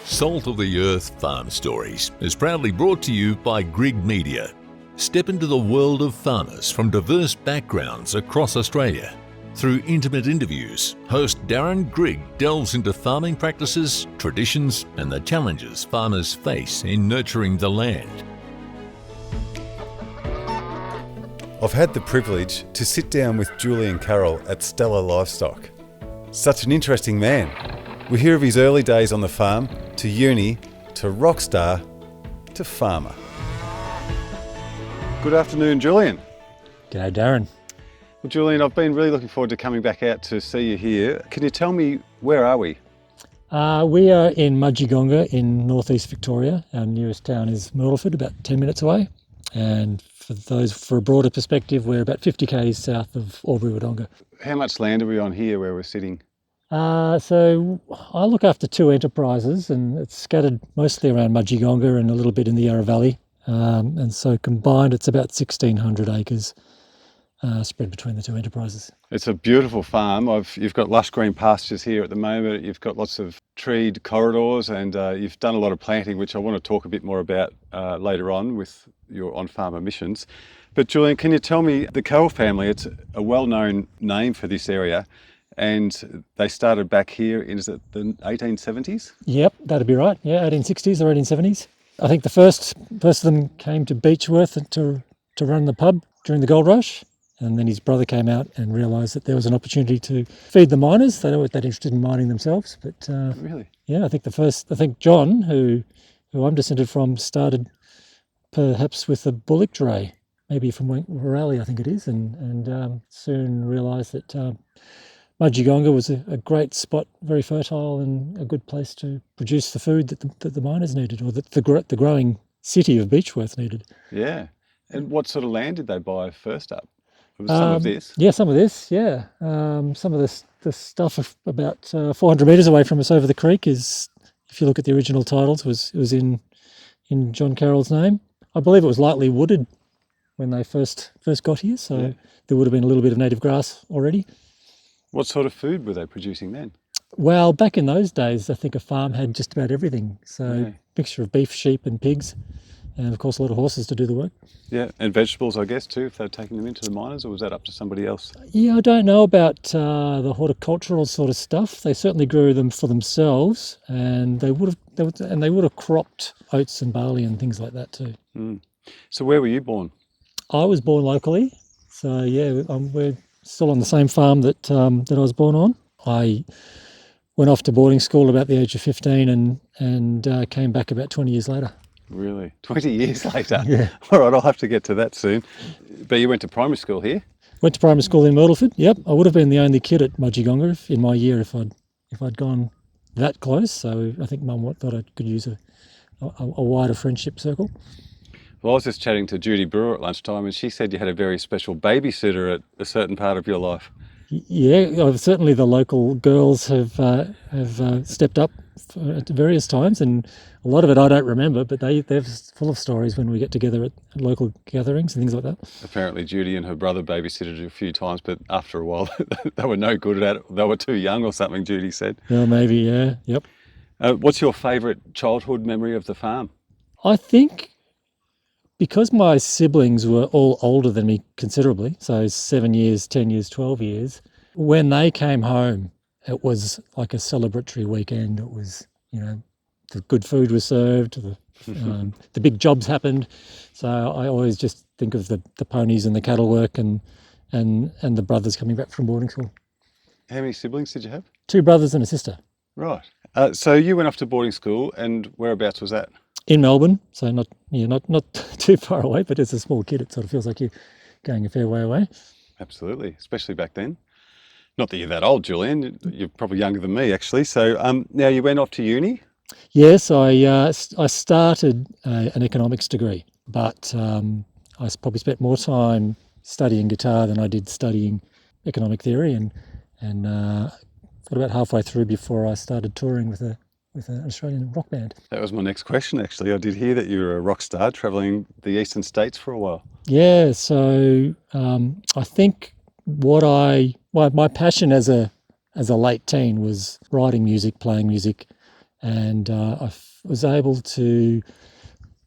Salt of the Earth Farm Stories is proudly brought to you by Grig Media. Step into the world of farmers from diverse backgrounds across Australia. Through intimate interviews, host Darren Grigg delves into farming practices, traditions, and the challenges farmers face in nurturing the land. I've had the privilege to sit down with Julian Carroll at Stella Livestock. Such an interesting man. We hear of his early days on the farm, to uni, to rock star, to farmer. Good afternoon, Julian. G'day, Darren. Well, Julian, I've been really looking forward to coming back out to see you here. Can you tell me, where are we? We are in Mudgegonga in northeast Victoria. Our nearest town is Myrtleford, about 10 minutes away. And for a broader perspective, we're about 50 k's south of Albury-Wodonga. How much land are we on here where we're sitting? So I look after two enterprises, and it's scattered mostly around Mudgegonga and a little bit in the Yarra Valley. And so combined, it's about 1,600 acres spread between the two enterprises. It's a beautiful farm. You've got lush green pastures here at the moment. You've got lots of treed corridors, and you've done a lot of planting, which I want to talk a bit more about later on with your on-farm emissions. But Julian, can you tell me, the Carroll family, it's a well-known name for this area, and they started back here in, is it the 1870s? Yep, that'd be right. Yeah, 1860s or 1870s. I think the first of them came to Beechworth to run the pub during the gold rush, and then his brother came out and realised that there was an opportunity to feed the miners. They weren't that interested in mining themselves, but Really? Yeah, I think John, who I'm descended from, started perhaps with a bullock dray, maybe from Raleigh, I think it is, and soon realised that Mudgegonga was a great spot, very fertile and a good place to produce the food that the miners needed, or that the growing city of Beechworth needed. Yeah. And what sort of land did they buy first up? It was some of this? Yeah, some of this, yeah. Some of the stuff about 400 metres away from us over the creek is, if you look at the original titles, was in John Carroll's name. I believe it was lightly wooded when they first got here, so yeah. There would have been a little bit of native grass already. What sort of food were they producing then? Well, back in those days, I think a farm had just about everything. So mixture of beef, sheep and pigs, and of course a lot of horses to do the work. Yeah, and vegetables, I guess, too, if they're taking them into the miners, or was that up to somebody else? Yeah, I don't know about the horticultural sort of stuff. They certainly grew them for themselves, and they would have cropped oats and barley and things like that too. Mm. So where were you born? I was born locally, so yeah, we're still on the same farm that I was born on. I went off to boarding school about the age of 15 and came back about 20 years later. Really? 20 years later? Yeah. All right, I'll have to get to that soon. But you went to primary school here? Went to primary school in Myrtleford, yep. I would have been the only kid at Mudgegonga in my year if I'd gone that close. So I think Mum thought I could use a wider friendship circle. Well, I was just chatting to Judy Brewer at lunchtime, and she said you had a very special babysitter at a certain part of your life. Yeah, certainly the local girls have stepped up at various times, and a lot of it I don't remember, but they're full of stories when we get together at local gatherings and things like that. Apparently Judy and her brother babysitted a few times, but after a while they were no good at it. They were too young or something, Judy said. Yeah, maybe, yeah, yep. What's your favourite childhood memory of the farm? I think because my siblings were all older than me considerably, so 7 years, 10 years, 12 years, when they came home, it was like a celebratory weekend. It was, the good food was served, the big jobs happened. So I always just think of the ponies and the cattle work and the brothers coming back from boarding school. How many siblings did you have? 2 brothers and a sister. Right. So you went off to boarding school, and whereabouts was that? In Melbourne, so not too far away, but as a small kid, it sort of feels like you're going a fair way away. Absolutely, especially back then. Not that you're that old, Julian. You're probably younger than me, actually. So now you went off to uni? Yes, I started an economics degree, but I probably spent more time studying guitar than I did studying economic theory, and got about halfway through before I started touring with an Australian rock band. That was my next question, actually. I did hear that you were a rock star travelling the eastern states for a while. Yeah, so I think my passion as a late teen was writing music, playing music, and was able to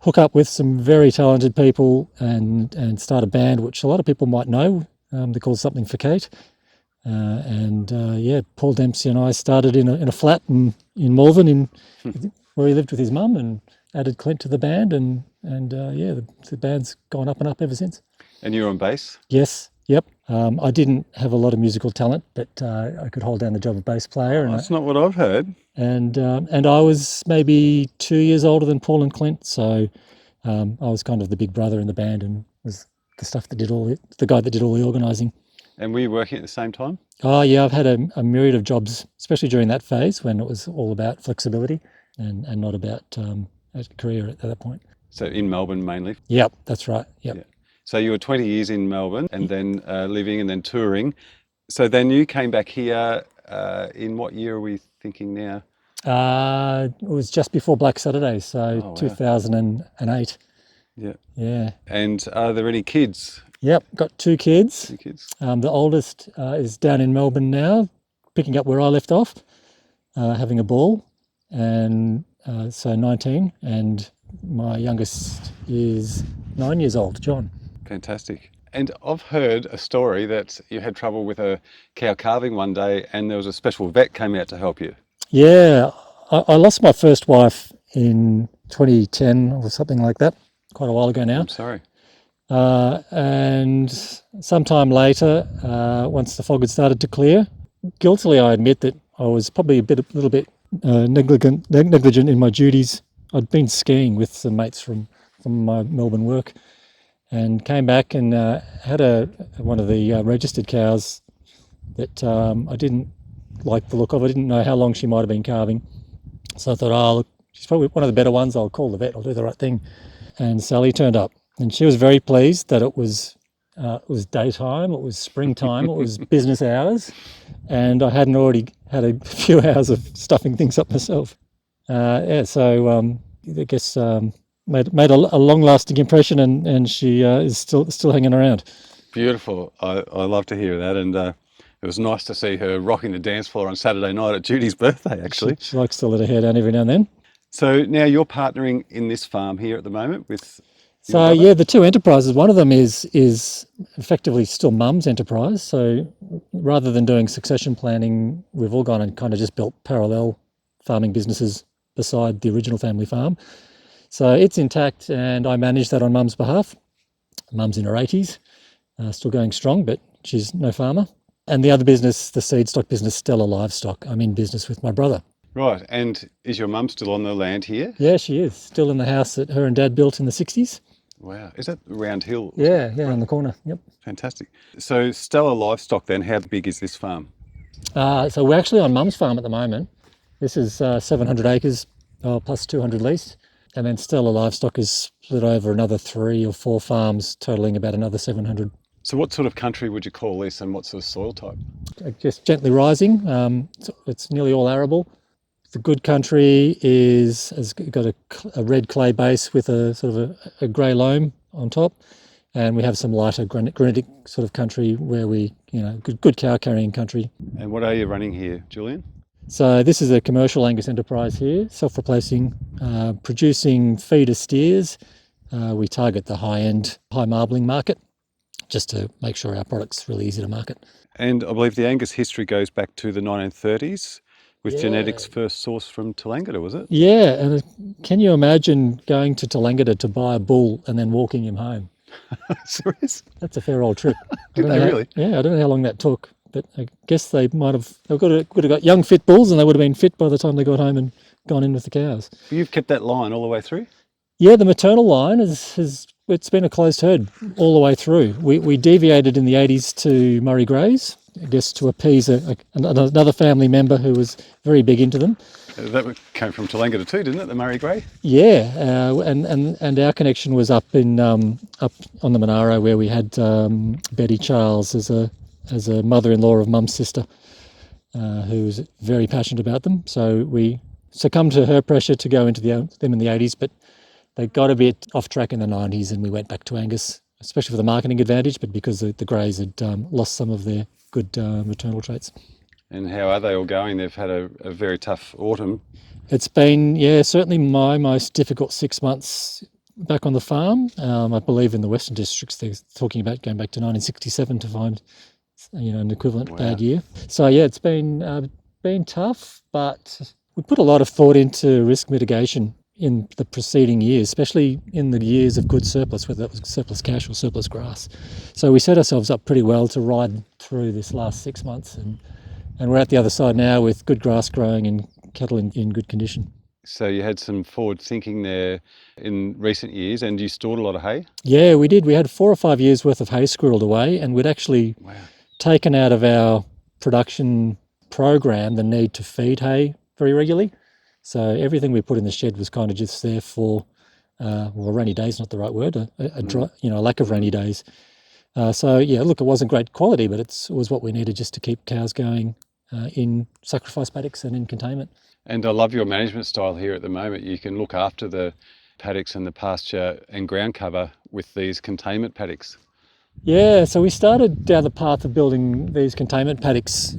hook up with some very talented people and start a band, which a lot of people might know. They're called Something for Kate. Paul Dempsey and I started in a flat in Malvern, where he lived with his mum, and added Clint to the band, the band's gone up and up ever since. And you're on bass? Yes, yep. I didn't have a lot of musical talent, but I could hold down the job of bass player. That's not what I've heard. And I was maybe 2 years older than Paul and Clint, so I was kind of the big brother in the band and was the guy that did all the organising. And were you working at the same time? Oh yeah, I've had a myriad of jobs, especially during that phase when it was all about flexibility and not about a career at that point. So in Melbourne mainly? Yep, that's right. Yep. Yeah. So you were 20 years in Melbourne and then living and then touring. So then you came back here in what year are we thinking now? It was just before Black Saturday, so wow. 2008. Yeah. Yeah. And are there any kids? Yep, got 2 kids. 2 kids. The oldest is down in Melbourne now, picking up where I left off, having a ball, and so 19, and my youngest is 9 years old, John. Fantastic. And I've heard a story that you had trouble with a cow calving one day and there was a special vet came out to help you. Yeah, I lost my first wife in 2010 or something like that, quite a while ago now. I'm sorry. And sometime later, once the fog had started to clear, guiltily I admit that I was probably a little bit negligent in my duties. I'd been skiing with some mates from my Melbourne work, and came back and had one of the registered cows that I didn't like the look of. I didn't know how long she might have been calving, so I thought, oh look, she's probably one of the better ones. I'll call the vet. I'll do the right thing. And Sally turned up, and she was very pleased that it was daytime, it was springtime, it was business hours, and I hadn't already had a few hours of stuffing things up myself. So I guess made a long-lasting impression, and she is still hanging around. Beautiful. I love to hear that, and it was nice to see her rocking the dance floor on Saturday night at Judy's birthday, actually. She likes to let her hair down every now and then. So now you're partnering in this farm here at the moment with... So yeah, the 2 enterprises, one of them is effectively still Mum's enterprise. So rather than doing succession planning, we've all gone and kind of just built parallel farming businesses beside the original family farm. So it's intact, and I manage that on Mum's behalf. Mum's in her 80s, still going strong, but she's no farmer. And the other business, the seed stock business, Stella Livestock, I'm in business with my brother. Right, and is your mum still on the land here? Yeah, she is, still in the house that her and Dad built in the 60s. Wow, is that Round Hill? Yeah, on the corner, yep. Fantastic. So Stella Livestock then, how big is this farm? So we're actually on Mum's farm at the moment. This is 700 acres plus 200 leased. And then Stella Livestock is split over another 3 or 4 farms, totaling about another 700. So what sort of country would you call this, and what sort of soil type? Just gently rising. It's nearly all arable. The good country has got a red clay base with a sort of a grey loam on top. And we have some lighter granitic sort of country where good cow carrying country. And what are you running here, Julian? So this is a commercial Angus enterprise here, self-replacing, producing feeder steers. We target the high-end, high marbling market, just to make sure our product's really easy to market. And I believe the Angus history goes back to the 1930s with genetics first sourced from Tallangatta, was it? Yeah, and can you imagine going to Tallangatta to buy a bull and then walking him home? Serious? That's a fair old trip. Did they really? Yeah, I don't know how long that took, but I guess they would have got young fit bulls, and they would have been fit by the time they got home and gone in with the cows. You've kept that line all the way through? Yeah, the maternal line it's been a closed herd all the way through. We deviated in the 80s to Murray Greys, I guess to appease another family member who was very big into them. That came from Tallangatta too, didn't it, the Murray Grey? Yeah, and our connection was up up on the Monaro, where we had Betty Charles as a mother-in-law of Mum's sister, who was very passionate about them. So we succumbed to her pressure to go into them in the 80s, but they got a bit off track in the 90s, and we went back to Angus, especially for the marketing advantage, but because the Greys had lost some of their good maternal traits. And how are they all going? They've had a very tough autumn. It's been, yeah, certainly my most difficult 6 months back on the farm. I believe in the Western Districts they're talking about going back to 1967 to find, an equivalent bad year. So yeah, it's been tough, but we put a lot of thought into risk mitigation in the preceding years, especially in the years of good surplus, whether that was surplus cash or surplus grass. So we set ourselves up pretty well to ride through this last 6 months, and we're at the other side now with good grass growing and cattle in good condition. So you had some forward thinking there in recent years, and you stored a lot of hay? Yeah, we did. We had 4 or 5 years worth of hay squirreled away, and we'd actually taken out of our production program the need to feed hay very regularly. So everything we put in the shed was kind of just there for, rainy days, not the right word, a dry, a lack of rainy days. So yeah, look, it wasn't great quality, but it was what we needed just to keep cows going in sacrifice paddocks and in containment. And I love your management style here at the moment. You can look after the paddocks and the pasture and ground cover with these containment paddocks. Yeah, so we started down the path of building these containment paddocks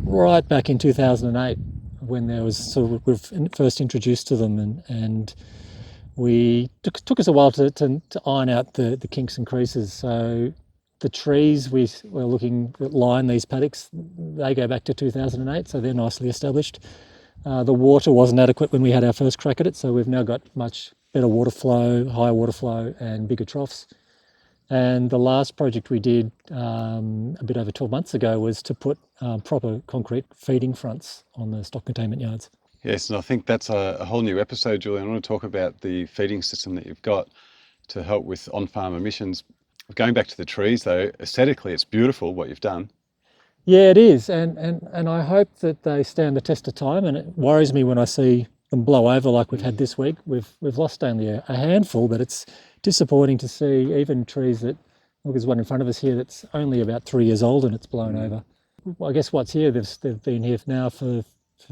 right back in 2008 when there was we were first introduced to them, and we took us a while to iron out the kinks and creases. So the trees we were looking that line these paddocks, they go back to 2008, so they're nicely established. The water wasn't adequate when we had our first crack at it, so we've now got much better water flow, higher water flow and bigger troughs. And the last project we did a bit over 12 months ago was to put proper concrete feeding fronts on the stock containment yards. Yes, and I think that's a whole new episode, Julian. I want to talk about the feeding system that you've got to help with on-farm emissions. Going back to the trees though, aesthetically it's beautiful what you've done. Yeah, it is, and I hope that they stand the test of time, and it worries me when I see them blow over like we've had this week. We've lost only a handful, but it's disappointing to see even trees that, look, there's one in front of us here that's only about 3 years old and it's blown over. Well, I guess what's here, they've been here now for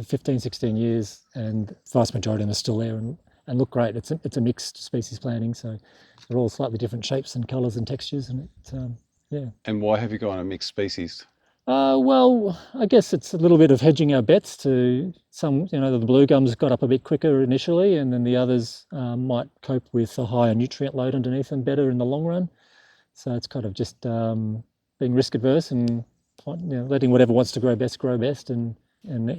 15, 16 years, and the vast majority of them are still there and look great. It's a mixed species planting, so they're all slightly different shapes and colours and textures, and yeah. And why have you gone a mixed species? Well, I guess it's a little bit of hedging our bets to some, the blue gums got up a bit quicker initially, and then the others might cope with a higher nutrient load underneath them better in the long run. So it's kind of just being risk adverse and letting whatever wants to grow best, and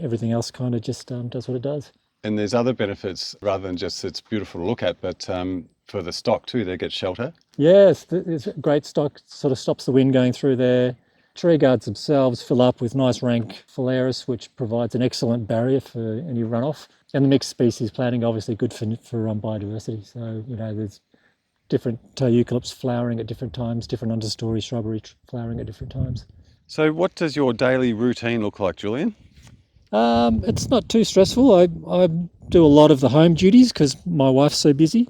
everything else kind of just does what it does. And there's other benefits rather than just it's beautiful to look at, but for the stock too, they get shelter. Yes, it's great stock, sort of stops the wind going through there. Tree guards themselves fill up with nice rank phalaris, which provides an excellent barrier for any runoff. And the mixed species planting, obviously good for biodiversity. So, there's different eucalypts flowering at different times, different understory shrubbery flowering at different times. So what does your daily routine look like, Julian? It's not too stressful. I do a lot of the home duties because my wife's so busy.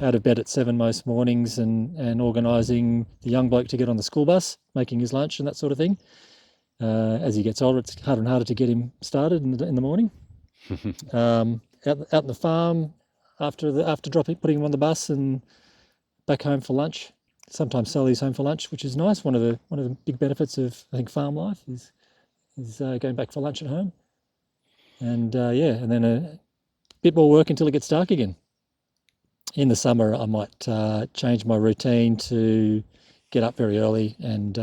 Out of bed at 7 most mornings and organising the young bloke to get on the school bus, making his lunch and that sort of thing. As he gets older, it's harder and harder to get him started in the morning. Out in the farm, after putting him on the bus and back home for lunch. Sometimes Sally's home for lunch, which is nice. One of the big benefits of, I think, farm life is going back for lunch at home. And and then a bit more work until it gets dark again. In the summer, I might change my routine to get up very early and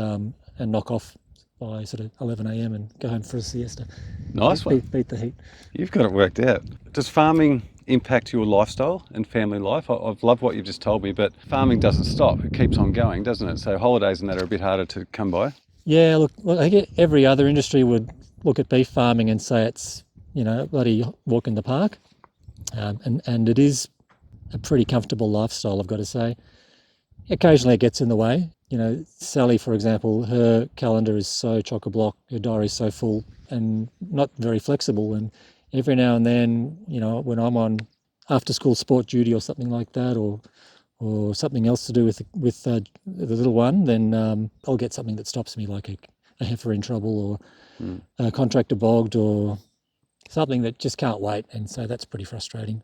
knock off by sort of 11 a.m. and go home for a siesta. Nice one. Beat the heat. You've got it worked out. Does farming impact your lifestyle and family life? I've loved what you've just told me, but farming doesn't stop. It keeps on going, doesn't it? So holidays and that are a bit harder to come by. Yeah, look, I think every other industry would look at beef farming and say it's, bloody walk in the park. And it is a pretty comfortable lifestyle, I've got to say. Occasionally it gets in the way. Sally, for example, her calendar is so chock-a-block, her diary is so full and not very flexible. And every now and then, when I'm on after-school sport duty or something like that, or something else to do with the little one, then I'll get something that stops me, like a heifer in trouble or a contractor bogged or something that just can't wait. And so that's pretty frustrating.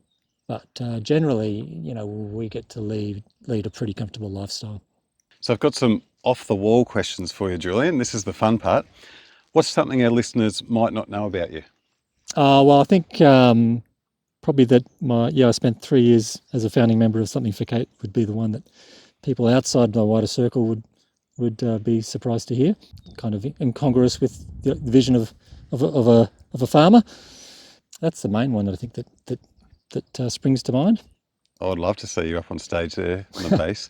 But generally, we get to lead a pretty comfortable lifestyle. So I've got some off-the-wall questions for you, Julian. This is the fun part. What's something our listeners might not know about you? Well, I think probably that I spent 3 years as a founding member of Something for Kate would be the one that people outside my wider circle would be surprised to hear. Kind of incongruous with the vision of a farmer. That's the main one that I think that springs to mind. I'd love to see you up on stage there on the bass.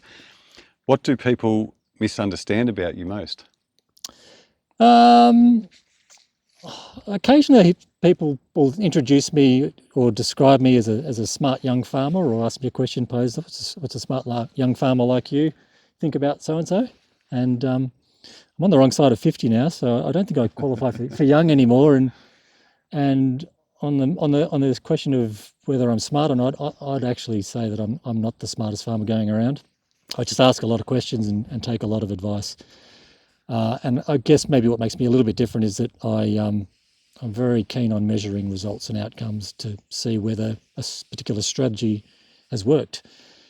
What do people misunderstand about you most? Occasionally people will introduce me or describe me as a smart young farmer, or ask me a question posed, what's a smart young farmer like you think about so-and-so? And I'm on the wrong side of 50 now, so I don't think I qualify for young anymore. And on the question of whether I'm smart or not, I'd actually say that I'm not the smartest farmer going around. I just ask a lot of questions and take a lot of advice. And I guess maybe what makes me a little bit different is that I'm very keen on measuring results and outcomes to see whether a particular strategy has worked.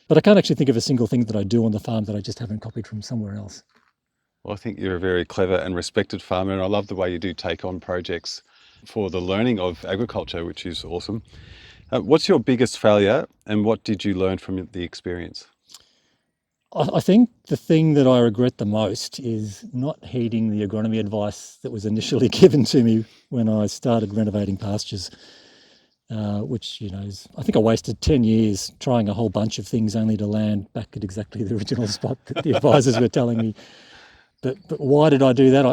But I can't actually think of a single thing that I do on the farm that I just haven't copied from somewhere else. Well, I think you're a very clever and respected farmer, and I love the way you do take on projects for the learning of agriculture, which is awesome. What's your biggest failure, and what did you learn from the experience? I think the thing that I regret the most is not heeding the agronomy advice that was initially given to me when I started renovating pastures, which, is, I think I wasted 10 years trying a whole bunch of things only to land back at exactly the original spot that the advisors were telling me. But why did I do that?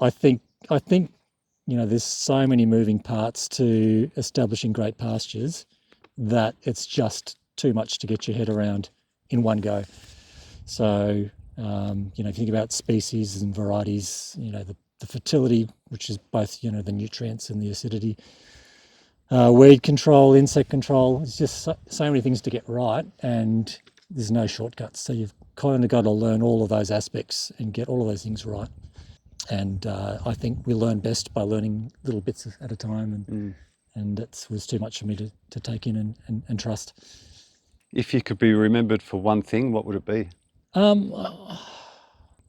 I think there's so many moving parts to establishing great pastures that it's just too much to get your head around in one go. So, if you think about species and varieties, the fertility, which is both, the nutrients and the acidity, weed control, insect control, it's just so many things to get right, and there's no shortcuts. So you've kind of got to learn all of those aspects and get all of those things right. And I think we learn best by learning little bits at a time, and that was too much for me to take in and trust. If you could be remembered for one thing, what would it be?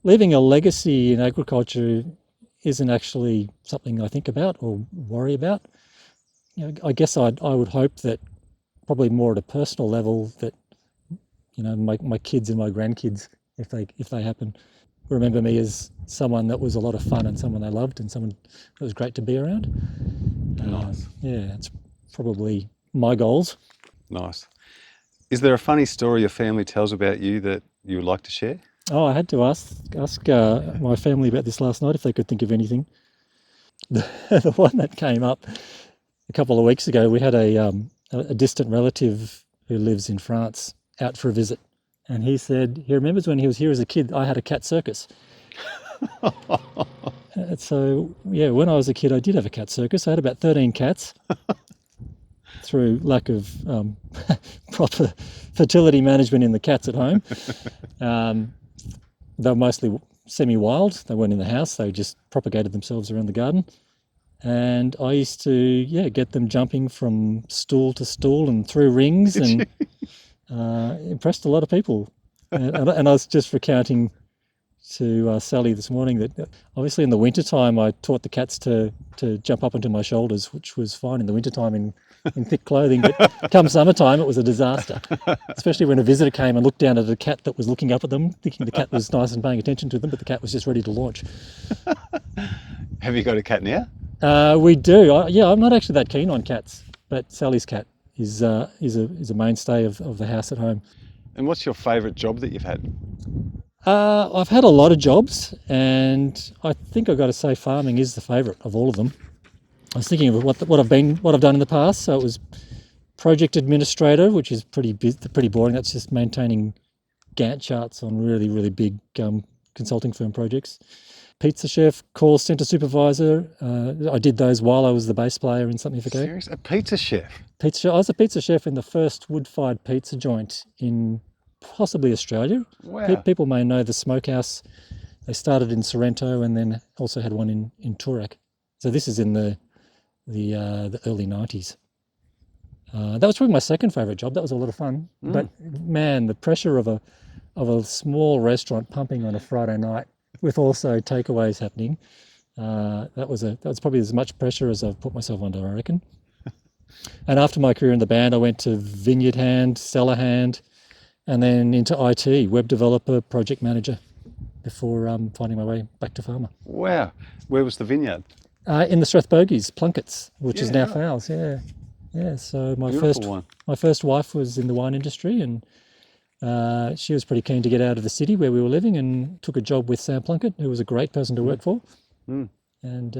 Leaving a legacy in agriculture isn't actually something I think about or worry about. I guess I would hope that probably more at a personal level that my kids and my grandkids, if they happen, remember me as someone that was a lot of fun and someone they loved and someone that was great to be around. Nice. It's probably my goals. Nice. Is there a funny story your family tells about you that you would like to share? Oh, I had to ask my family about this last night if they could think of anything. The one that came up a couple of weeks ago, we had a distant relative who lives in France out for a visit, and he said he remembers when he was here as a kid, I had a cat circus. So when I was a kid, I did have a cat circus. I had about 13 cats. Through lack of proper fertility management in the cats at home. They were mostly semi-wild. They weren't in the house. They just propagated themselves around the garden. And I used to, get them jumping from stool to stool and through rings, and impressed a lot of people. And I was just recounting to Sally this morning that obviously in the wintertime I taught the cats to jump up onto my shoulders, which was fine in the wintertime in thick clothing, but come summertime it was a disaster, especially when a visitor came and looked down at a cat that was looking up at them, thinking the cat was nice and paying attention to them, but the cat was just ready to launch. Have you got a cat now? We do. I'm not actually that keen on cats, but Sally's cat is a mainstay of the house at home. And what's your favourite job that you've had? I've had a lot of jobs, and I think I've got to say farming is the favourite of all of them. I was thinking of what I've done in the past. So it was project administrator, which is pretty boring. That's just maintaining Gantt charts on really, really big consulting firm projects. Pizza chef, call centre supervisor. I did those while I was the bass player in Something for Kate. Serious? A pizza chef? I was a pizza chef in the first wood-fired pizza joint in possibly Australia. Wow. People may know the Smokehouse. They started in Sorrento and then also had one in Toorak. So this is in the early 90s. That was probably my second favourite job. That was a lot of fun. But man, the pressure of a small restaurant pumping on a Friday night with also takeaways happening That was probably as much pressure as I've put myself under, I reckon. And after my career in the band, I went to vineyard hand, cellar hand, and then into IT, web developer, project manager, before finding my way back to farmer. Wow. Where was the vineyard? In the Strathbogies, Plunketts, which is Yeah, now right. Fowles. Yeah, yeah. So Beautiful one. my first wife was in the wine industry, and she was pretty keen to get out of the city where we were living, and took a job with Sam Plunkett, who was a great person to work for. Mm. And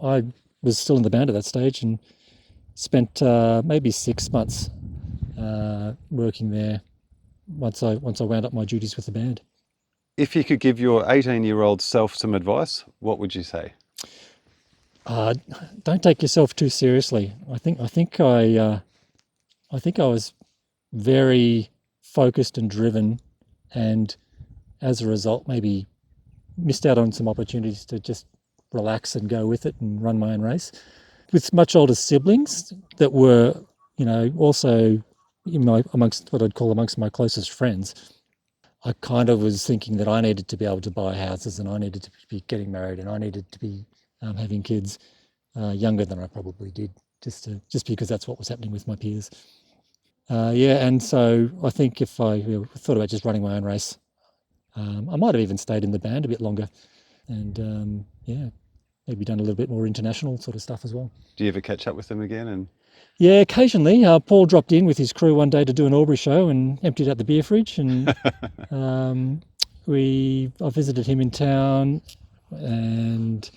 I was still in the band at that stage, and spent maybe 6 months working there once I wound up my duties with the band. If you could give your 18-year-old self some advice, what would you say? Don't take yourself too seriously. I think I was very focused and driven, and as a result, maybe missed out on some opportunities to just relax and go with it and run my own race. With much older siblings that were, also amongst what I'd call amongst my closest friends, I kind of was thinking that I needed to be able to buy houses, and I needed to be getting married, and I needed to be having kids younger than I probably did, just because that's what was happening with my peers. And so I think if I thought about just running my own race, I might have even stayed in the band a bit longer, and maybe done a little bit more international sort of stuff as well. Do you ever catch up with them again? Yeah, occasionally. Paul dropped in with his crew one day to do an Albury show and emptied out the beer fridge, and I visited him in town, and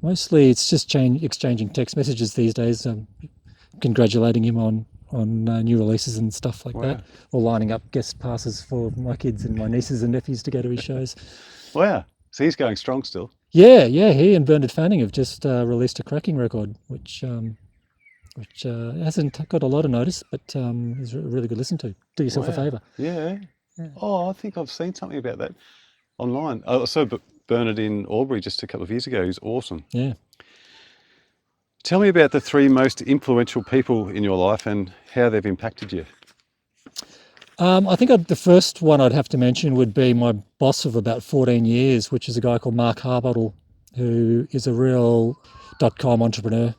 mostly it's just exchanging text messages these days, congratulating him on new releases and stuff like that, or lining up guest passes for my kids and my nieces and nephews to go to his shows. Wow. So he's going strong still. Yeah, he and Bernard Fanning have just released a cracking record, which hasn't got a lot of notice, but is a really good listen to. Do yourself a favour. Yeah. Oh, I think I've seen something about that online. I saw Bernard in Albury just a couple of years ago. He's awesome. Yeah. Tell me about the 3 most influential people in your life and how they've impacted you. I think the first one I'd have to mention would be my boss of about 14 years, which is a guy called Mark Harbottle, who is a real .com entrepreneur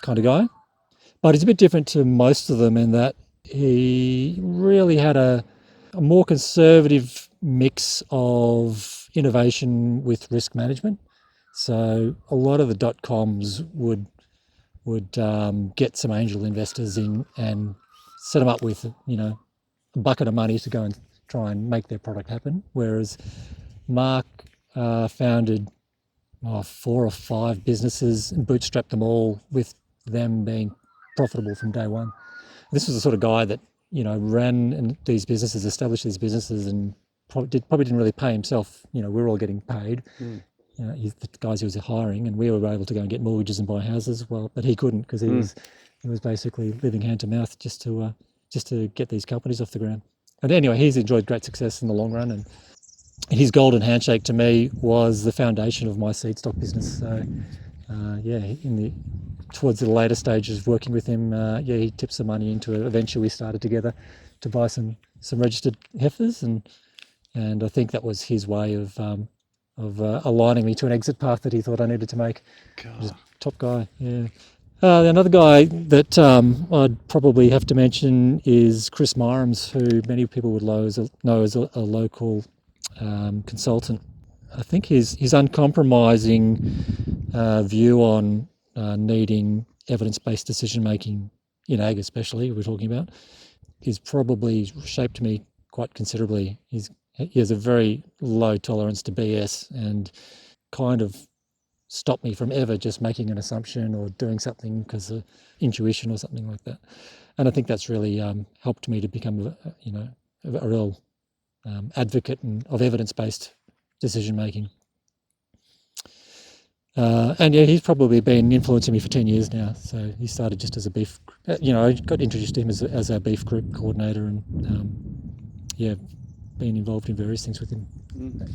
kind of guy. But he's a bit different to most of them in that he really had a more conservative mix of innovation with risk management. So a lot of the .coms would get some angel investors in and set them up with, a bucket of money to go and try and make their product happen. Whereas Mark founded 4 or 5 businesses and bootstrapped them all, with them being profitable from day one. This was the sort of guy that, ran these businesses, established these businesses, and probably didn't really pay himself. We're all getting paid. The guys he was hiring, and we were able to go and get mortgages and buy houses. But he couldn't, because he was basically living hand to mouth just to get these companies off the ground. And anyway, he's enjoyed great success in the long run, and his golden handshake to me was the foundation of my seed stock business. So towards the later stages of working with him, he tipped some money into a venture we started together to buy some registered heifers, and I think that was his way of aligning me to an exit path that he thought I needed to make. He's a top guy, yeah. Another guy that I'd probably have to mention is Chris Myrams, who many people would know as a local consultant. I think his uncompromising view on needing evidence-based decision-making in ag especially, we're talking about, is probably shaped me quite considerably. He has a very low tolerance to BS, and kind of stopped me from ever just making an assumption or doing something because of intuition or something like that. And I think that's really helped me to become a real advocate of evidence-based decision-making. He's probably been influencing me for 10 years now. So he started just as a beef, I got introduced to him as our beef group coordinator, and been involved in various things with him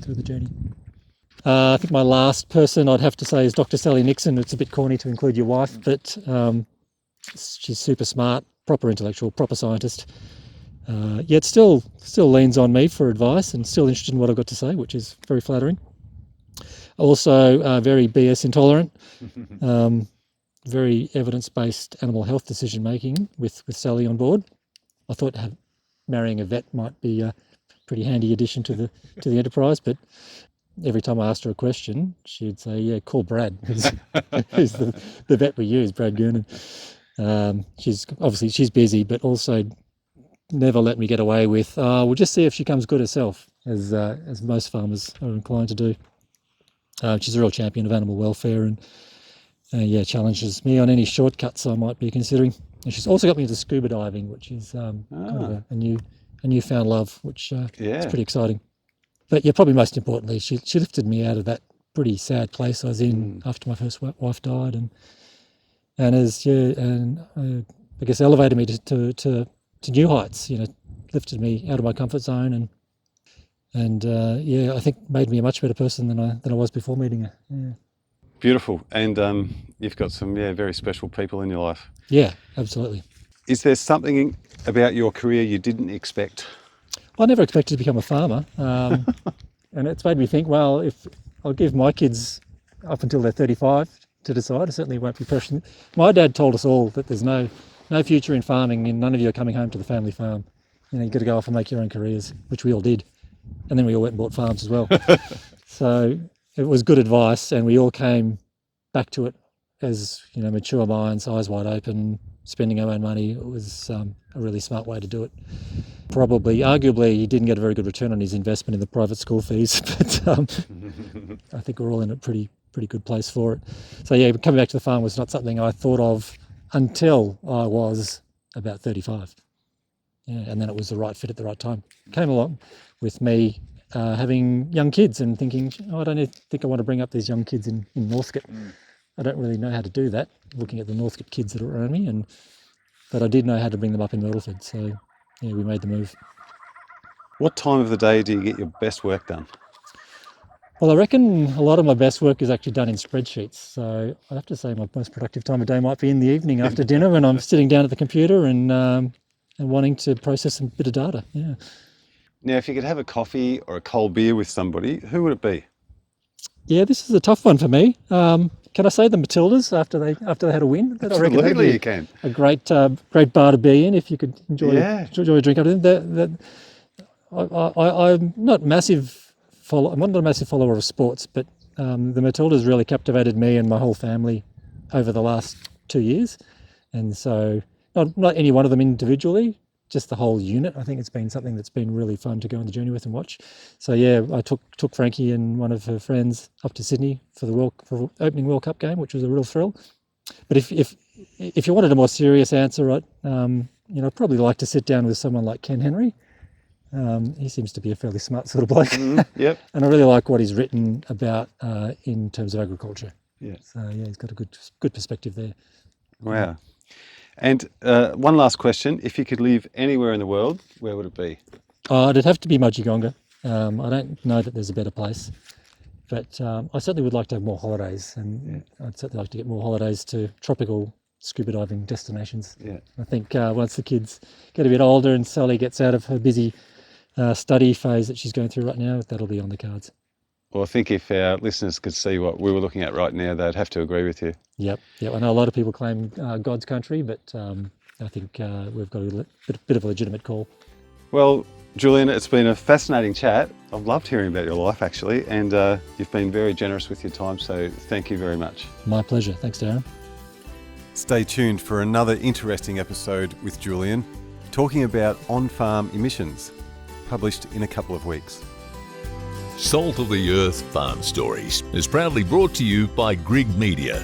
through the journey. I think my last person I'd have to say is Dr. Sally Nixon. It's a bit corny to include your wife, but she's super smart, proper intellectual, proper scientist. Yet still leans on me for advice and still interested in what I've got to say, which is very flattering. Also, very BS intolerant, very evidence-based animal health decision-making with Sally on board. I thought marrying a vet might be a pretty handy addition to the enterprise, but every time I asked her a question, she'd say, "Yeah, call Brad, who's the vet we use, Brad Gurnan." She's busy, but also never let me get away with, "We'll just see if she comes good herself," as most farmers are inclined to do. She's a real champion of animal welfare, and challenges me on any shortcuts I might be considering. And she's also got me into scuba diving, which is kind of a newfound love, which is pretty exciting. But yeah, probably most importantly, she lifted me out of that pretty sad place I was in after my first wife died, and I guess elevated me to new heights. Lifted me out of my comfort zone, and I think made me a much better person than I was before meeting her. Yeah. Beautiful. And you've got some very special people in your life. Yeah, absolutely. Is there something about your career you didn't expect? I never expected to become a farmer, and it's made me think, well, if I'll give my kids up until they're 35 to decide, I certainly won't be pressured. My dad told us all that there's no future in farming, and none of you are coming home to the family farm. You've got to go off and make your own careers, which we all did. And then we all went and bought farms as well. So it was good advice, and we all came back to it as mature minds, eyes wide open, spending our own money. It was a really smart way to do it. Arguably, he didn't get a very good return on his investment in the private school fees, but I think we're all in a pretty good place for it. So yeah, coming back to the farm was not something I thought of until I was about 35. Yeah, and then it was the right fit at the right time. Came along with me having young kids and thinking, I don't think I want to bring up these young kids in Northcote. I don't really know how to do that, looking at the Northcote kids that are around me, but I did know how to bring them up in Myrtleford. So yeah, we made the move. What time of the day do you get your best work done? Well, I reckon a lot of my best work is actually done in spreadsheets. So I'd have to say my most productive time of day might be in the evening after dinner when I'm sitting down at the computer and wanting to process a bit of data. Yeah. Now, if you could have a coffee or a cold beer with somebody, who would it be? Yeah, this is a tough one for me. Can I say the Matildas after they had a win? Absolutely, you can. A great bar to be in if you could enjoy a drink out of them. I'm not a massive follower of sports, but the Matildas really captivated me and my whole family over the last 2 years, and so not any one of them individually, just the whole unit. I think it's been something that's been really fun to go on the journey with and watch. So yeah, I took Frankie and one of her friends up to Sydney for the opening World Cup game, which was a real thrill. But if you wanted a more serious answer, I'd probably like to sit down with someone like Ken Henry. He seems to be a fairly smart sort of bloke. Yep. And I really like what he's written about in terms of agriculture. Yeah. So yeah, he's got a good perspective there. Wow. And one last question. If you could live anywhere in the world, where would it be? It'd have to be Mudgegonga. I don't know that there's a better place, but I certainly would like to have more holidays, and I'd certainly like to get more holidays to tropical scuba diving destinations. Yeah. I think once the kids get a bit older and Sally gets out of her busy study phase that she's going through right now, that'll be on the cards. Well, I think if our listeners could see what we were looking at right now, they'd have to agree with you. Yep. I know a lot of people claim God's country, but I think we've got a bit of a legitimate call. Well, Julian, it's been a fascinating chat. I've loved hearing about your life, actually, and you've been very generous with your time, so thank you very much. My pleasure. Thanks, Darren. Stay tuned for another interesting episode with Julian, talking about on-farm emissions, published in a couple of weeks. Salt of the Earth Farm Stories is proudly brought to you by Grig Media.